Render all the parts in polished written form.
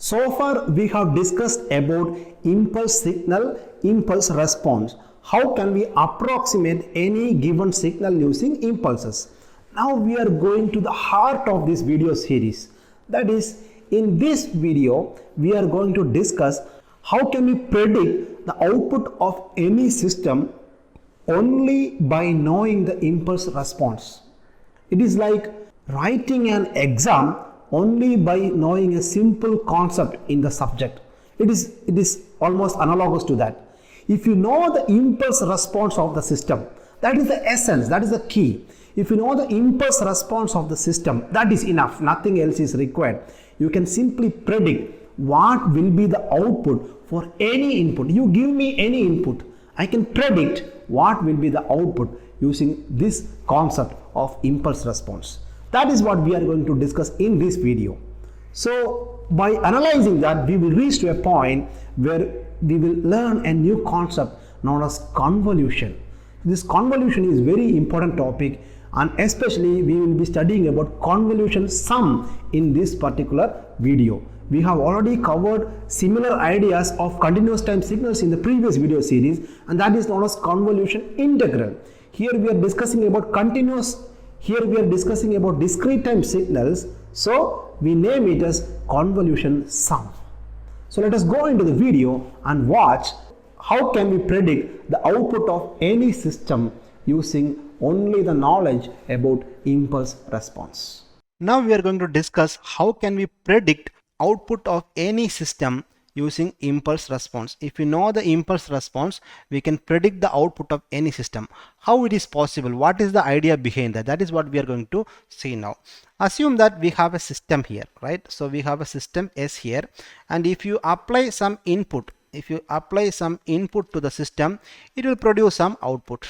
So far we have discussed about impulse signal, impulse response. How can we approximate any given signal using impulses? Now we are going to the heart of this video series. That is, in this video we are going to discuss how can we predict the output of any system only by knowing the impulse response. It is like writing an exam only by knowing a simple concept in the subject. It is almost analogous to that. If you know the impulse response of the system, that is the essence, that is the key. If you know the impulse response of the system, that is enough, nothing else is required. You can simply predict what will be the output for any input. You give me any input, I can predict what will be the output using this concept of impulse response. That is what we are going to discuss in this video. So by analyzing that, we will reach to a point where we will learn a new concept known as convolution. This convolution is very important topic, and especially we will be studying about convolution sum in this particular video. We have already covered similar ideas of continuous time signals in the previous video series, and that is known as convolution integral. Here we are discussing about discrete time signals, so we name it as convolution sum. So let us go into the video and watch how can we predict the output of any system using only the knowledge about impulse response. Now we are going to discuss how can we predict output of any system using impulse response. If we know the impulse response, we can predict the output of any system. How it is possible? What is the idea behind that? That is what we are going to see now. Assume that we have a system here, right? So we have a system S here, and if you apply some input, to the system, it will produce some output,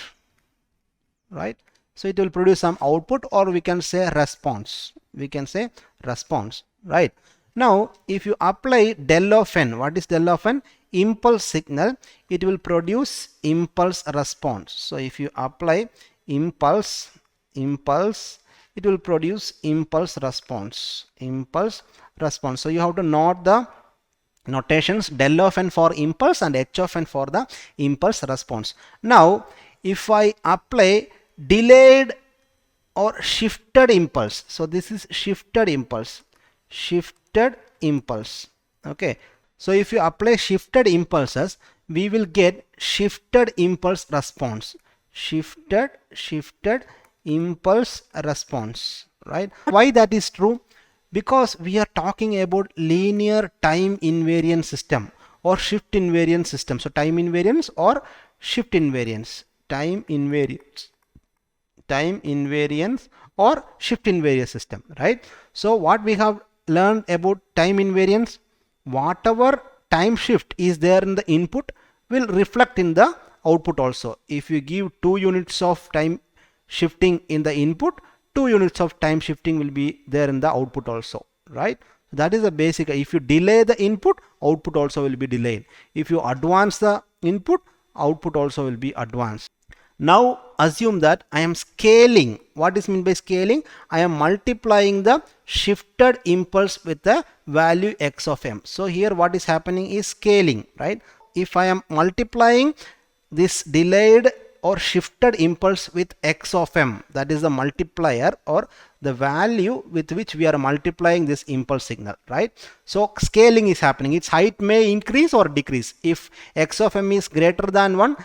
right? So it will produce some output, or we can say response. Right? Now if you apply del of n, what is del of n? Impulse signal, it will produce impulse response. So if you apply impulse, it will produce impulse response. So you have to note the notations, del of n for impulse and h of n for the impulse response. Now if I apply delayed or shifted impulse, so this is shifted impulse. Okay, so if you apply shifted impulses, we will get shifted impulse response. Shifted impulse response, right? Why that is true? Because we are talking about linear time invariant system or shift invariant system. So time invariance or shift invariance, time invariance or shift invariant system, right? So what we have learned about time invariance, whatever time shift is there in the input will reflect in the output also. If you give 2 units of time shifting in the input, 2 units of time shifting will be there in the output also, right? That is the basic. If you delay the input, output also will be delayed. If you advance the input, output also will be advanced. Now assume that I am scaling. What is meant by scaling? I am multiplying the shifted impulse with the value x of m. So here what is happening is scaling, right? If I am multiplying this delayed or shifted impulse with x of m, that is the multiplier or the value with which we are multiplying this impulse signal, right? So scaling is happening. Its height may increase or decrease. If x of m is greater than 1,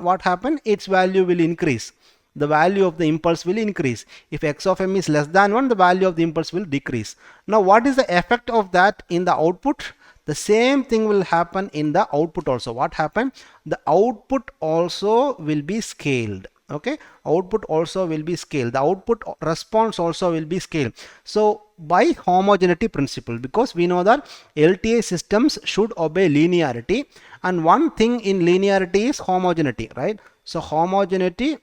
what happen? Its value will increase. The value of the impulse will increase. If x of m is less than 1, the value of the impulse will decrease. Now what is the effect of that in the output? The same thing will happen in the output also. What happened? The output also will be scaled. Okay, output also will be scaled. The output response also will be scaled. So by homogeneity principle, because we know that LTI systems should obey linearity, and one thing in linearity is homogeneity, right? So homogeneity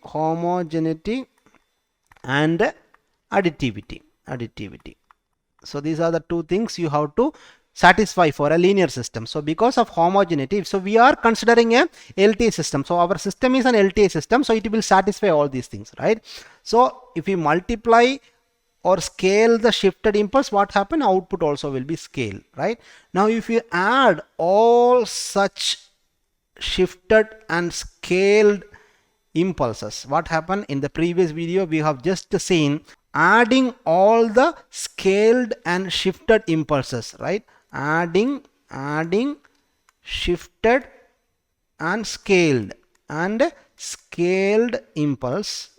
and additivity. So these are the two things you have to satisfy for a linear system. So because of homogeneity, so we are considering a LTI system. So our system is an LTI system, so it will satisfy all these things, right? So if we multiply or scale the shifted impulse, what happen? Output also will be scale, right? Now if you add all such shifted and scaled impulses, what happened? In the previous video we have just seen adding all the scaled and shifted impulses, right? Adding shifted and scaled impulse,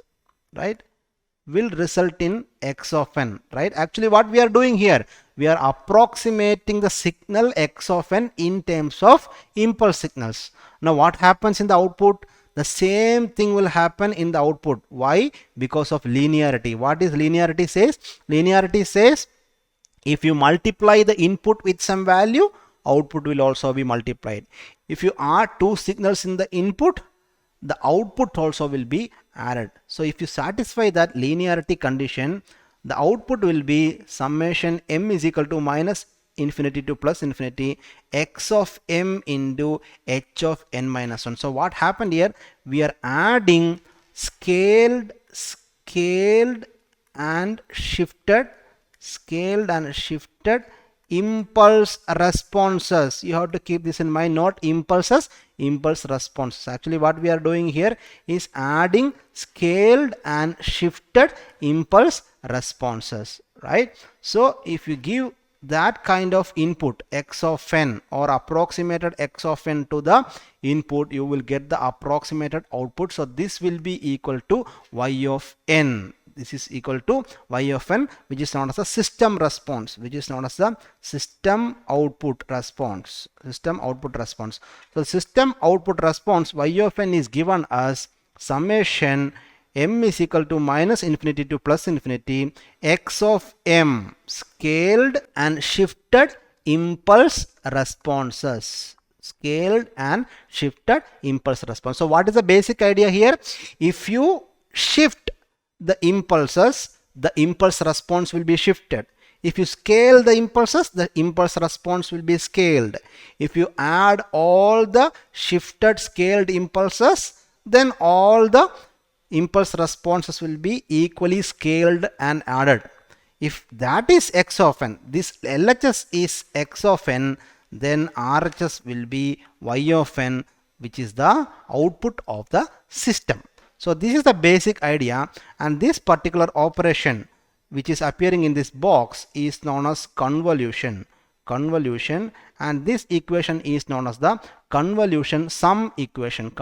right, will result in x of n, right? Actually what we are doing here, we are approximating the signal x of n in terms of impulse signals. Now what happens in the output? The same thing will happen in the output. Why? Because of linearity. What is linearity says? Linearity says if you multiply the input with some value, output will also be multiplied. If you add two signals in the input, the output also will be added. So if you satisfy that linearity condition, the output will be summation m is equal to minus infinity to plus infinity x of m into h of n minus 1. So what happened here? We are adding scaled and shifted impulse responses. You have to keep this in mind, not impulses, impulse responses. Actually what we are doing here is adding scaled and shifted impulse responses, right? So if you give that kind of input x of n or approximated x of n to the input, you will get the approximated output. So this will be equal to y of n. This is equal to y of n, which is known as the system response, which is known as the system output response. So system output response y of n is given as summation m is equal to minus infinity to plus infinity x of m scaled and shifted impulse responses. So what is the basic idea here? If you shift the impulses, the impulse response will be shifted. If you scale the impulses, the impulse response will be scaled. If you add all the shifted scaled impulses, then all the impulse responses will be equally scaled and added. If that is x of n, this LHS is x of n, then RHS will be y of n, which is the output of the system. So this is the basic idea, and this particular operation which is appearing in this box is known as convolution, and this equation is known as the convolution sum equation,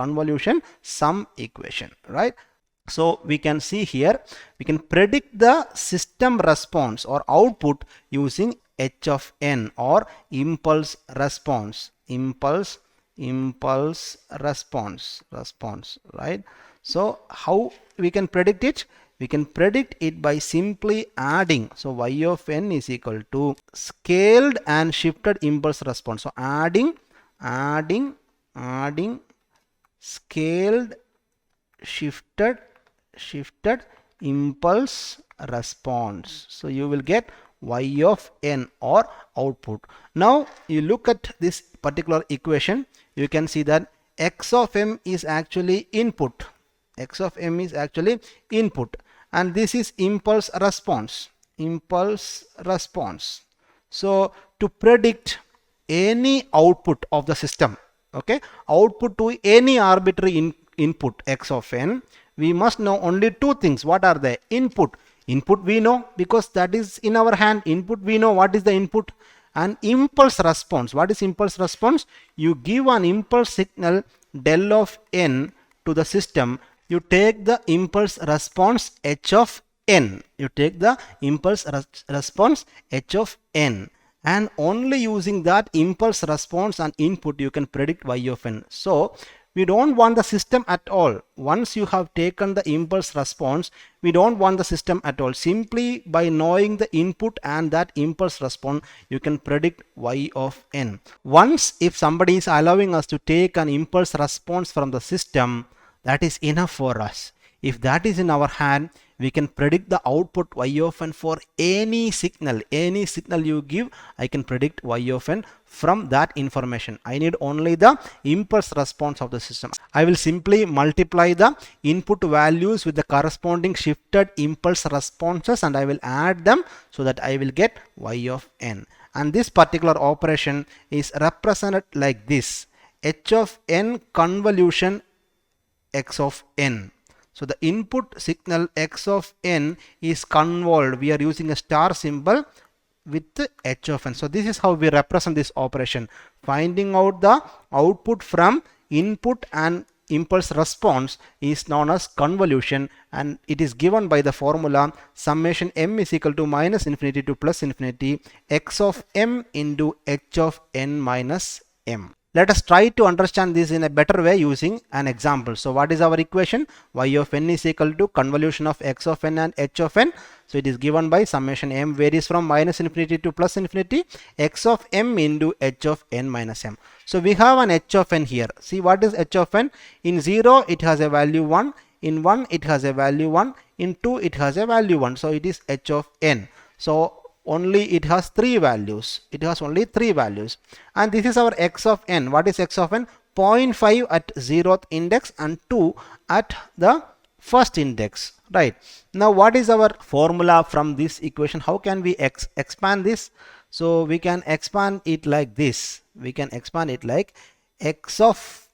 right? So we can see here, we can predict the system response or output using h of n or impulse response, right? So how we can predict it? We can predict it by simply adding. So y of n is equal to scaled and shifted impulse response. So adding scaled shifted impulse response. So you will get y of n or output. Now you look at this particular equation, you can see that x of m is actually input. And this is impulse response. So to predict any output of the system, okay, output to any arbitrary input x of n, we must know only two things. What are they? Input we know because that is in our hand. Input we know what is the input. And impulse response. What is impulse response? You give an impulse signal del of n to the system, you take the impulse response h of n. And only using that impulse response and input you can predict y of n. So we don't want the system at all. Once you have taken the impulse response, we don't want the system at all. Simply by knowing the input and that impulse response, you can predict y of n. Once if somebody is allowing us to take an impulse response from the system, that is enough for us. If that is in our hand, we can predict the output y of n for any signal you give. I can predict y of n from that information. I need only the impulse response of the system. I will simply multiply the input values with the corresponding shifted impulse responses and I will add them so that I will get y of n. And this particular operation is represented like this: h of n convolution x of n. So the input signal x of n is convolved. We are using a star symbol with h of n. So this is how we represent this operation. Finding out the output from input and impulse response is known as convolution, and it is given by the formula summation m is equal to minus infinity to plus infinity x of m into h of n minus m. Let us try to understand this in a better way using an example. So what is our equation? Y of n is equal to convolution of x of n and h of n. So it is given by summation m varies from minus infinity to plus infinity x of m into h of n minus m. So we have an h of n here. See, what is h of n? In 0 it has a value 1, in 1 it has a value 1, in 2 it has a value 1. So it is h of n. So only it has 3 values. It has only 3 values. And this is our x of n. What is x of n? 0.5 at 0th index and 2 at the first index. Right. Now what is our formula from this equation? How can we expand this? So we can expand it like this. We can expand it like x of,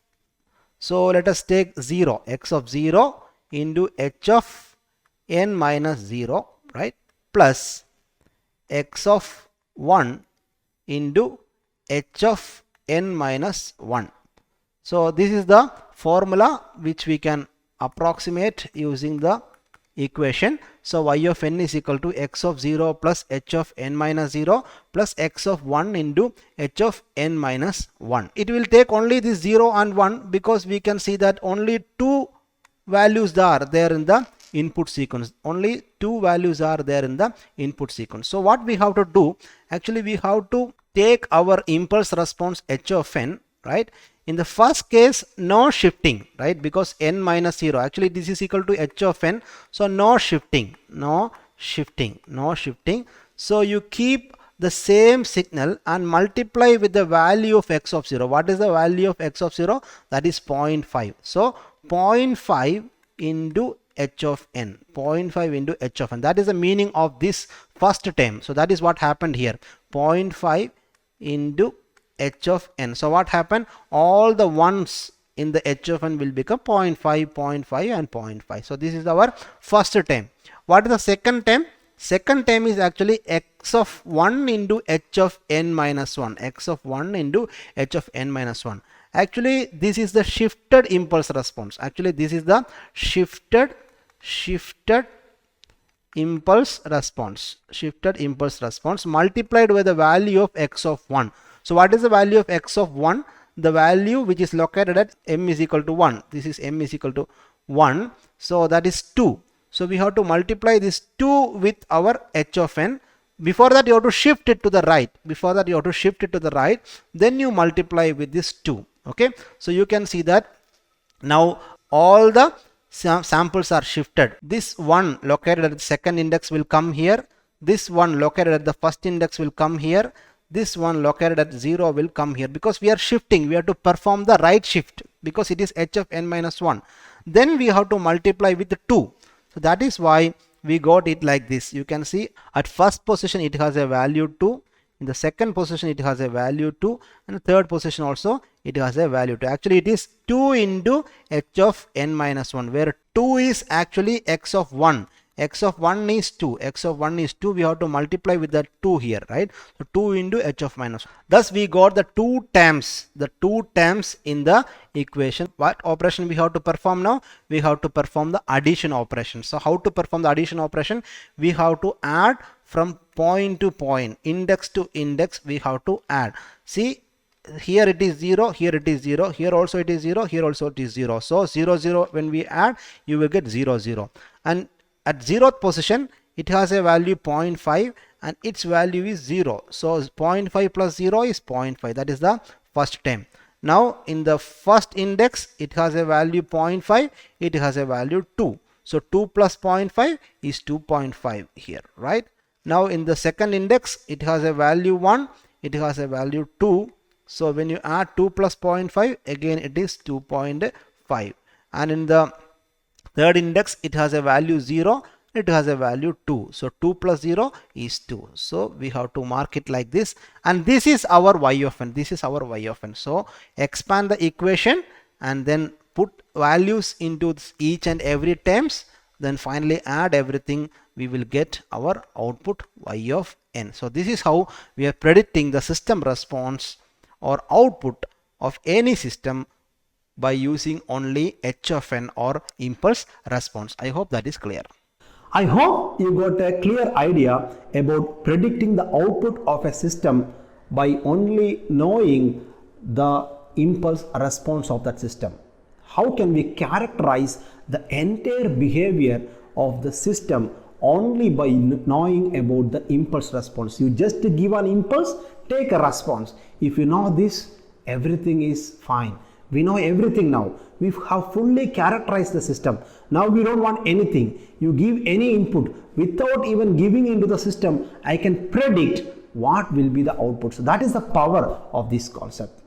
so let us take 0, x of 0 into h of n minus 0, right, plus x of 1 into h of n minus 1. So this is the formula which we can approximate using the equation. So y of n is equal to x of 0 plus h of n minus 0 plus x of 1 into h of n minus 1. It will take only this 0 and 1 because we can see that only 2 values are there in the input sequence. Only 2 values are there in the input sequence. So what we have to do, actually we have to take our impulse response h of n, right? In the first case, no shifting, right? Because n minus 0, actually this is equal to h of n. So no shifting. So you keep the same signal and multiply with the value of x of 0. What is the value of x of 0? That is 0.5. So 0.5 into h of n, 0.5 into h of n. That is the meaning of this first term. So that is what happened here, 0.5 into h of n. So what happened? All the ones in the h of n will become 0.5, 0.5 and 0.5. So this is our first term. What is the second term? Second term is actually x of 1 into h of n minus 1. X of 1 into h of n minus 1. Actually this is the shifted impulse response. Actually this is the shifted impulse response multiplied by the value of x of 1. So what is the value of x of 1? The value which is located at m is equal to 1. This is m is equal to 1. So that is 2. So we have to multiply this 2 with our h of n. Before that you have to shift it to the right. Then you multiply with this 2. Okay. So you can see that now all the samples are shifted. This one located at the second index will come here. This one located at the first index will come here. This one located at 0 will come here, because we are shifting. We have to perform the right shift because it is h of n minus 1. Then we have to multiply with the 2. So that is why we got it like this. You can see at first position it has a value 2. In the second position it has a value 2, and the third position also it has a value 2. Actually it is 2 into h of n minus 1, where 2 is actually x of 1. X of 1 is 2. X of 1 is 2. We have to multiply with the 2 here, right? So 2 into h of minus 1. Thus we got the two terms in the equation. What operation we have to perform now? We have to perform the addition operation. So how to perform the addition operation? We have to add from point to point, index to index. We have to add. See, here it is 0, here it is 0, here also it is 0, here also it is 0. So 0 0, when we add, you will get 0 0. And at 0th position it has a value 0.5 and its value is 0. So 0.5 plus 0 is 0.5. That is the first term. Now in the first index it has a value 0.5, it has a value 2. So 2 plus 0.5 is 2.5 here, right? Now in the second index, it has a value 1, it has a value 2. So when you add 2 plus 0.5, again it is 2.5. And in the third index, it has a value 0, it has a value 2. So 2 plus 0 is 2. So we have to mark it like this. And this is our y of n. This is our y of n. So expand the equation and then put values into each and every terms. Then finally add everything. We will get our output y of n. So this is how we are predicting the system response or output of any system by using only h of n or impulse response. I hope that is clear. I hope you got a clear idea about predicting the output of a system by only knowing the impulse response of that system. How can we characterize the entire behavior of the system only by knowing about the impulse response? You just give an impulse, take a response. If you know this, everything is fine. We know everything now. We have fully characterized the system. Now we don't want anything. You give any input without even giving into the system, I can predict what will be the output. So that is the power of this concept.